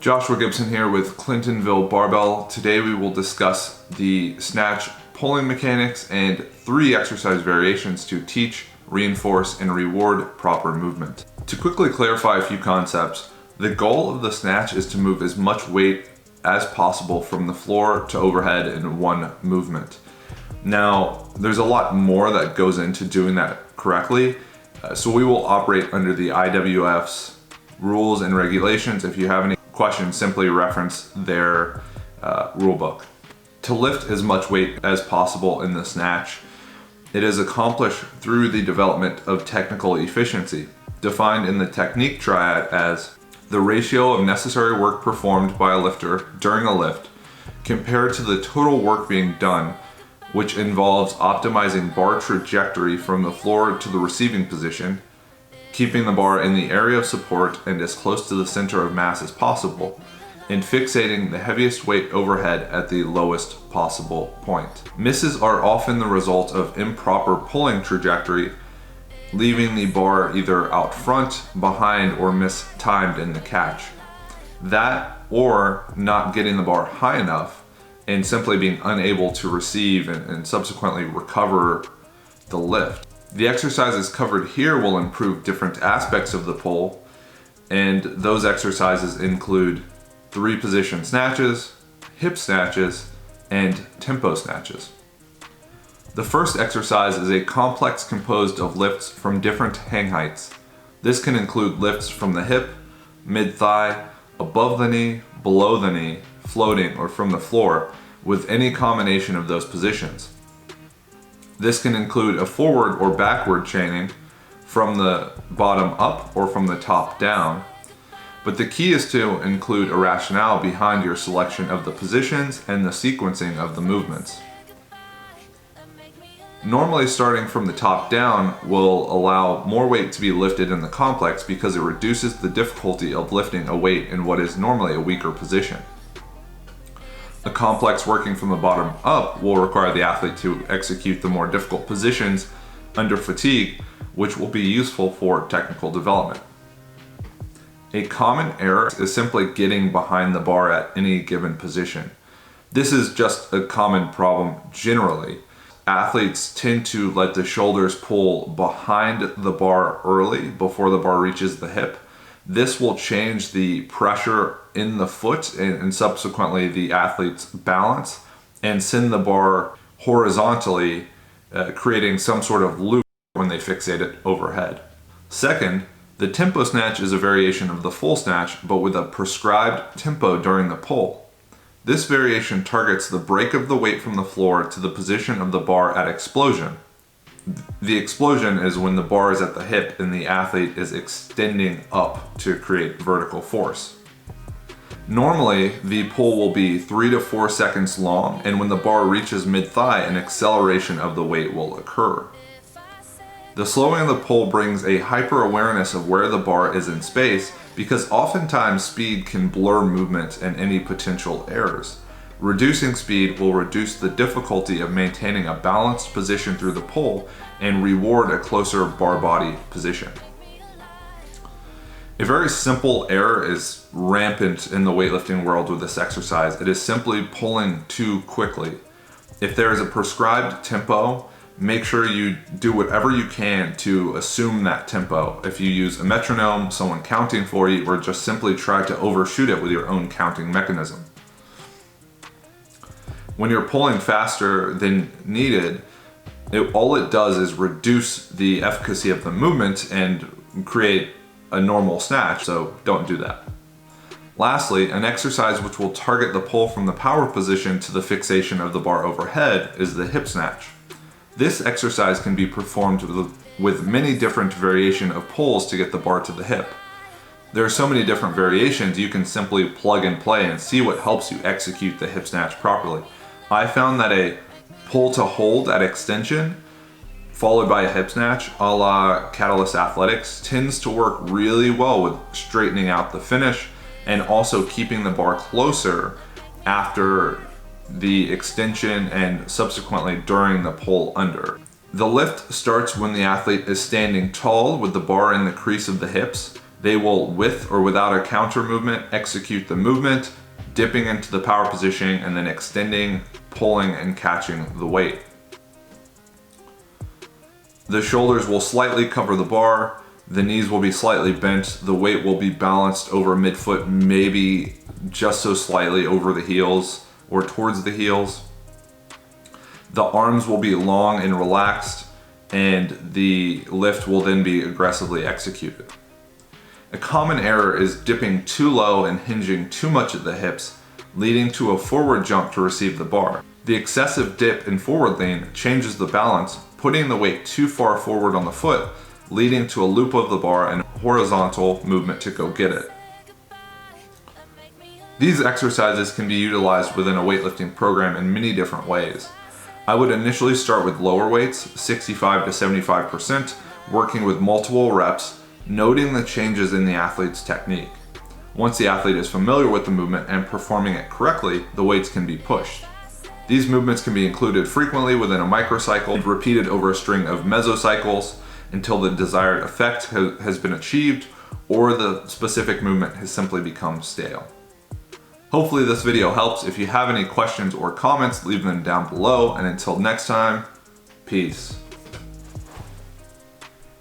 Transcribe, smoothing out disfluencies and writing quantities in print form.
Joshua Gibson here with Clintonville Barbell. Today we will discuss the snatch pulling mechanics and 3 exercise variations to teach, reinforce, and reward proper movement. To quickly clarify a few concepts, the goal of the snatch is to move as much weight as possible from the floor to overhead in one movement. Now, there's a lot more that goes into doing that correctly, so we will operate under the IWF's rules and regulations. If you have any questions, simply reference their rule book. To lift as much weight as possible in the snatch, it is accomplished through the development of technical efficiency, defined in the technique triad as the ratio of necessary work performed by a lifter during a lift compared to the total work being done, which involves optimizing bar trajectory from the floor to the receiving position, keeping the bar in the area of support and as close to the center of mass as possible, and fixating the heaviest weight overhead at the lowest possible point. Misses are often the result of improper pulling trajectory, leaving the bar either out front, behind, or mistimed in the catch. That, or not getting the bar high enough and simply being unable to receive and subsequently recover the lift. The exercises covered here will improve different aspects of the pull, and those exercises include 3 position snatches, hip snatches, and tempo snatches. The first exercise is a complex composed of lifts from different hang heights. This can include lifts from the hip, mid-thigh, above the knee, below the knee, floating, or from the floor, with any combination of those positions. This can include a forward or backward chaining from the bottom up or from the top down, but the key is to include a rationale behind your selection of the positions and the sequencing of the movements. Normally, starting from the top down will allow more weight to be lifted in the complex because it reduces the difficulty of lifting a weight in what is normally a weaker position. A complex working from the bottom up will require the athlete to execute the more difficult positions under fatigue, which will be useful for technical development. A common error is simply getting behind the bar at any given position. This is just a common problem generally. Athletes tend to let the shoulders pull behind the bar early before the bar reaches the hip. This will change the pressure in the foot and subsequently the athlete's balance and send the bar horizontally, creating some sort of loop when they fixate it overhead. Second, the tempo snatch is a variation of the full snatch, but with a prescribed tempo during the pull. This variation targets the break of the weight from the floor to the position of the bar at explosion. The explosion is when the bar is at the hip and the athlete is extending up to create vertical force. Normally, the pull will be 3 to 4 seconds long, and when the bar reaches mid-thigh, an acceleration of the weight will occur. The slowing of the pull brings a hyper-awareness of where the bar is in space because oftentimes speed can blur movement and any potential errors. Reducing speed will reduce the difficulty of maintaining a balanced position through the pull and reward a closer bar body position. A very simple error is rampant in the weightlifting world with this exercise. It is simply pulling too quickly. If there is a prescribed tempo, make sure you do whatever you can to assume that tempo. If you use a metronome, someone counting for you, or just simply try to overshoot it with your own counting mechanism. When you're pulling faster than needed, all it does is reduce the efficacy of the movement and create a normal snatch, so don't do that. Lastly, an exercise which will target the pull from the power position to the fixation of the bar overhead is the hip snatch. This exercise can be performed with many different variation of pulls to get the bar to the hip. There are so many different variations, you can simply plug and play and see what helps you execute the hip snatch properly. I found that a pull to hold at extension followed by a hip snatch a la Catalyst Athletics tends to work really well with straightening out the finish and also keeping the bar closer after the extension and subsequently during the pull under. The lift starts when the athlete is standing tall with the bar in the crease of the hips. They will, with or without a counter movement, execute the movement, dipping into the power position and then extending, pulling, and catching the weight. The shoulders will slightly cover the bar, the knees will be slightly bent, the weight will be balanced over midfoot, maybe just so slightly over the heels or towards the heels. The arms will be long and relaxed, and the lift will then be aggressively executed. A common error is dipping too low and hinging too much at the hips, leading to a forward jump to receive the bar. The excessive dip and forward lean changes the balance, putting the weight too far forward on the foot, leading to a loop of the bar and horizontal movement to go get it. These exercises can be utilized within a weightlifting program in many different ways. I would initially start with lower weights, 65 to 75%, working with multiple reps, noting the changes in the athlete's technique. Once the athlete is familiar with the movement and performing it correctly, the weights can be pushed. These movements can be included frequently within a microcycle, repeated over a string of mesocycles until the desired effect has been achieved or the specific movement has simply become stale. Hopefully this video helps. If you have any questions or comments, leave them down below, and until next time, peace.